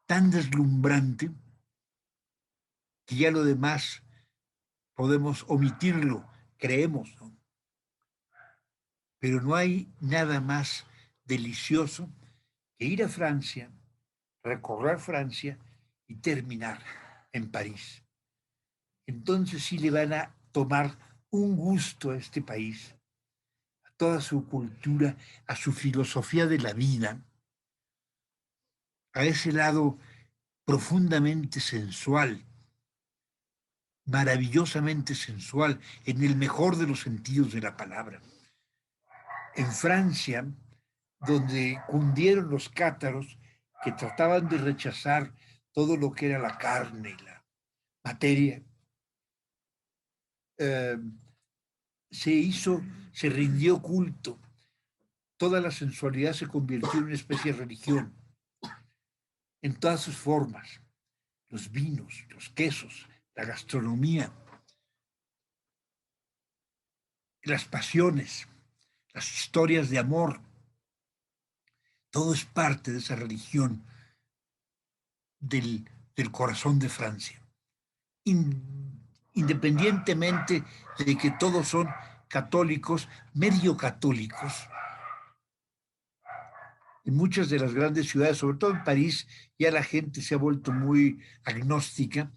tan deslumbrante que ya lo demás podemos omitirlo, creemos, ¿no? Pero no hay nada más delicioso que ir a Francia, recorrer Francia y terminar en París. Entonces sí le van a tomar un gusto a este país, a toda su cultura, a su filosofía de la vida, a ese lado profundamente sensual, maravillosamente sensual, en el mejor de los sentidos de la palabra. En Francia, donde cundieron los cátaros que trataban de rechazar todo lo que era la carne y la materia, eh, se rindió culto. Toda la sensualidad se convirtió en una especie de religión, en todas sus formas, los vinos, los quesos, la gastronomía, las pasiones, las historias de amor, todo es parte de esa religión del corazón de Francia. Independientemente de que todos son católicos, medio católicos, en muchas de las grandes ciudades, sobre todo en París, ya la gente se ha vuelto muy agnóstica.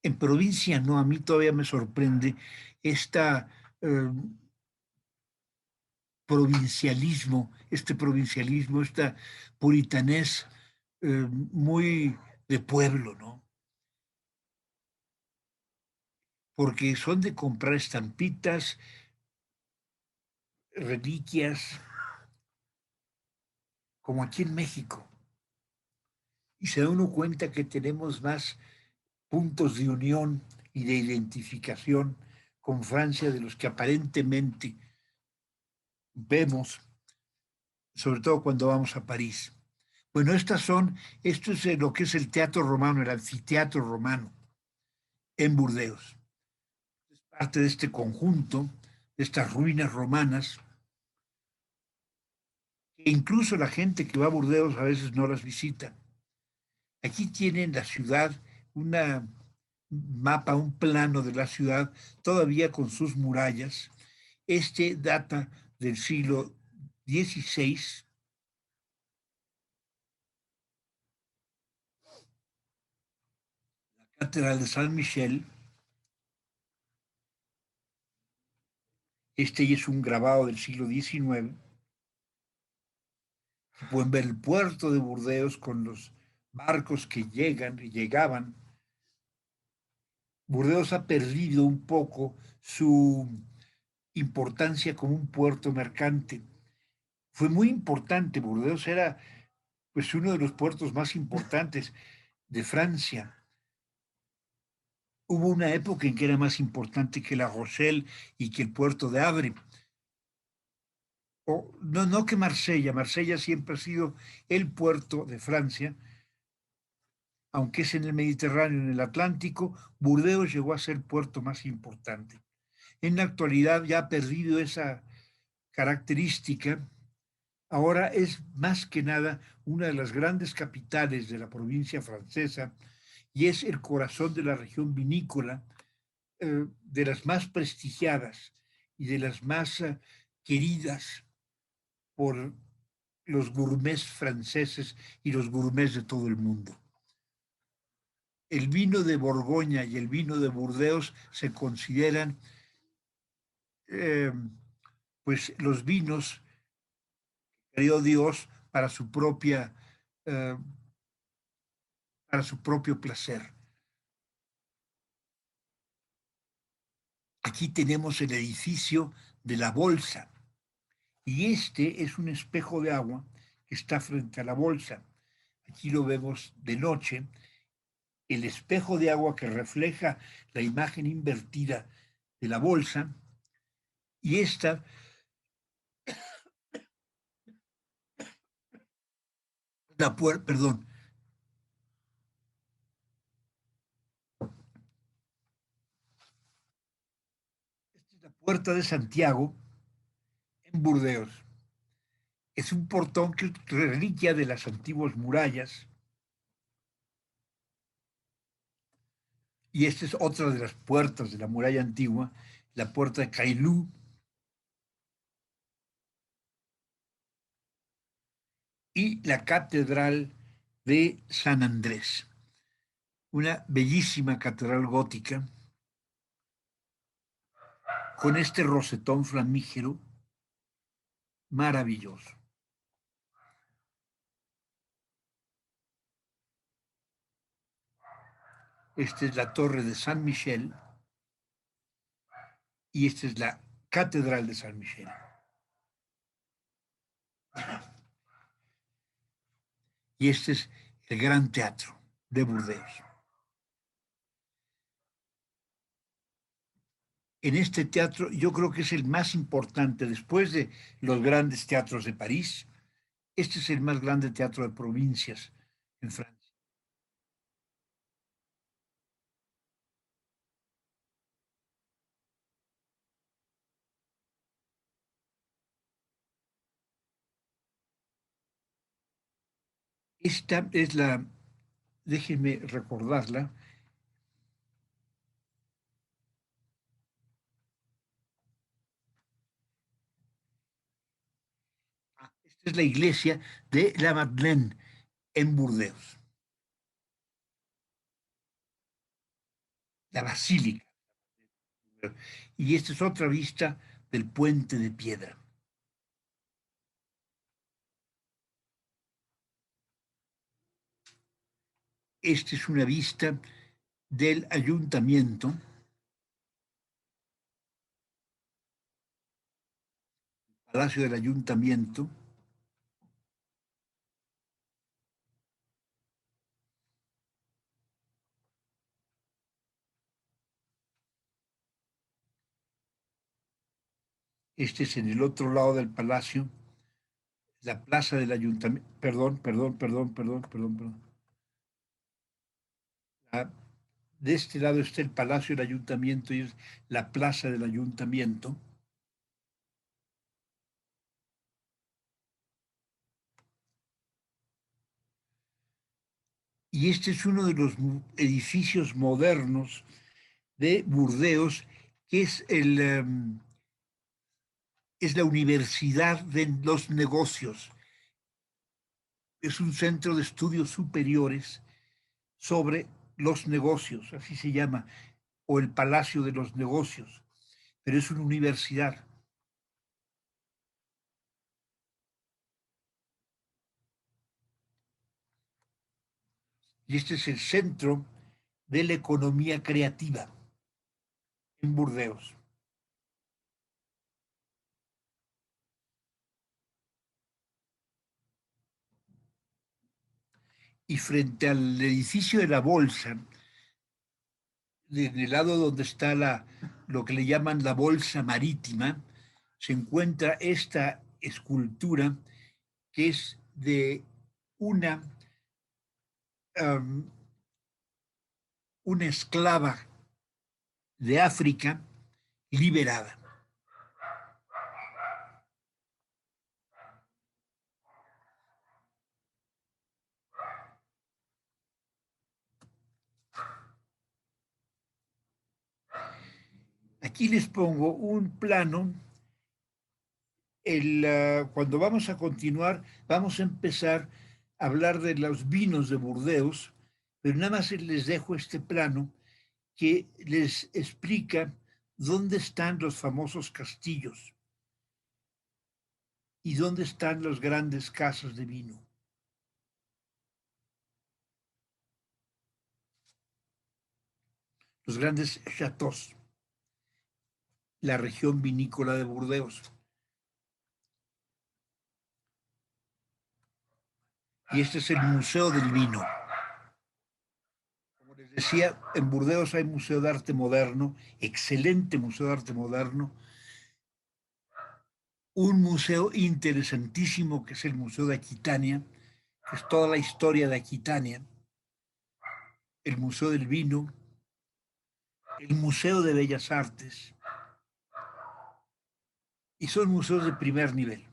En provincia no, a mí todavía me sorprende esta provincialismo, esta puritanés muy de pueblo, ¿no? Porque son de comprar estampitas, reliquias, como aquí en México. Y se da uno cuenta que tenemos más puntos de unión y de identificación con Francia de los que aparentemente vemos, sobre todo cuando vamos a París. Bueno, esto es lo que es el teatro romano, el anfiteatro romano en Burdeos. Es parte de este conjunto, de estas ruinas romanas, que incluso la gente que va a Burdeos a veces no las visita. Aquí tienen la ciudad, un mapa, un plano de la ciudad, todavía con sus murallas. Este data del siglo XVI. La Catedral de San Michel. Este es un grabado del siglo XIX. Pueden ver el puerto de Burdeos con los barcos que llegan y llegaban. Burdeos ha perdido un poco su importancia como un puerto mercante. Fue muy importante, Burdeos era pues uno de los puertos más importantes de Francia. Hubo una época en que era más importante que La Rochelle y que el puerto de Havre. O, no, no que Marsella, Marsella siempre ha sido el puerto de Francia, aunque es en el Mediterráneo, en el Atlántico, Burdeos llegó a ser el puerto más importante. En la actualidad ya ha perdido esa característica. Ahora es más que nada una de las grandes capitales de la provincia francesa y es el corazón de la región vinícola, de las más prestigiadas y de las más queridas por los gourmets franceses y los gourmets de todo el mundo. El vino de Borgoña y el vino de Burdeos se consideran eh, pues los vinos que creó Dios eh, para su propio placer. Aquí tenemos el edificio de la bolsa y este es un espejo de agua que está frente a la bolsa. Aquí lo vemos de noche, el espejo de agua que refleja la imagen invertida de la bolsa y esta la puerta, perdón, esta es la puerta de Santiago en Burdeos. Es un portón que es reliquia de las antiguas murallas. Y esta es otra de las puertas de la muralla antigua, la puerta de Cailú, y la catedral de San Andrés, una bellísima catedral gótica con este rosetón flamígero maravilloso. Esta es la torre de San Michel y esta es la catedral de San Michel. Y este es el Gran Teatro de Burdeos. En este teatro yo creo que es el más importante después de los grandes teatros de París. Este es el más grande teatro de provincias en Francia. Esta es la, déjenme recordarla, esta es la iglesia de la Madeleine en Burdeos, la basílica. Y esta es otra vista del puente de piedra. Esta es una vista del ayuntamiento, palacio del ayuntamiento. Este es en el otro lado del palacio, la plaza del ayuntamiento. Perdón. Ah, de este lado está el palacio del ayuntamiento y es la plaza del ayuntamiento. Y este es uno de los edificios modernos de Burdeos, que es la Universidad de los Negocios. Es un centro de estudios superiores sobre los negocios, así se llama, o el Palacio de los Negocios, pero es una universidad. Y este es el centro de la economía creativa en Burdeos. Y frente al edificio de la Bolsa, en el lado donde está lo que le llaman la Bolsa Marítima, se encuentra esta escultura que es de una, um, una esclava de África liberada. Aquí les pongo un plano. Cuando vamos a continuar, vamos a empezar a hablar de los vinos de Burdeos, pero nada más les dejo este plano que les explica dónde están los famosos castillos y dónde están las grandes casas de vino. Los grandes chateaux, la región vinícola de Burdeos. Y este es el Museo del Vino. Como les decía, en Burdeos hay Museo de Arte Moderno, excelente Museo de Arte Moderno, un museo interesantísimo que es el Museo de Aquitania, que es toda la historia de Aquitania, el Museo del Vino, el Museo de Bellas Artes, y son museos de primer nivel.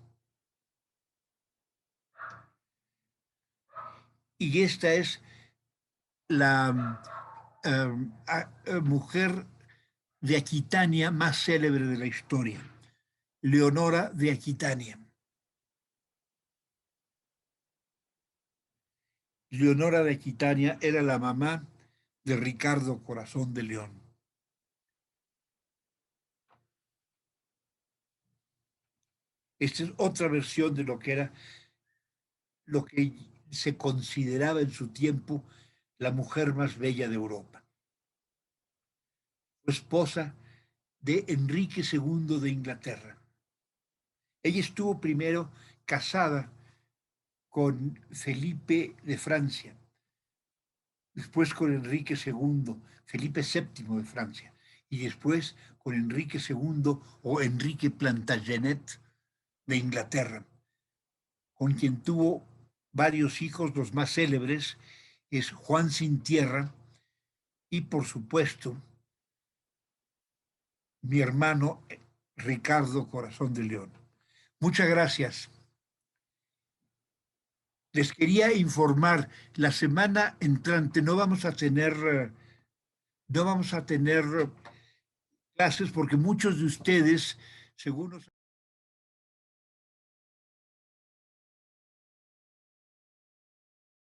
Y esta es la mujer de Aquitania más célebre de la historia, Leonora de Aquitania. Leonora de Aquitania era la mamá de Ricardo Corazón de León. Esta es otra versión de lo que era, lo que se consideraba en su tiempo la mujer más bella de Europa. Fue esposa de Enrique II de Inglaterra. Ella estuvo primero casada con Felipe de Francia, después con Enrique II, Felipe VII de Francia, y después con Enrique II o Enrique Plantagenet de Inglaterra, con quien tuvo varios hijos, los más célebres es Juan Sin Tierra y, por supuesto, mi hermano Ricardo Corazón de León. Muchas gracias. Les quería informar, la semana entrante no vamos a tener clases porque muchos de ustedes, según nos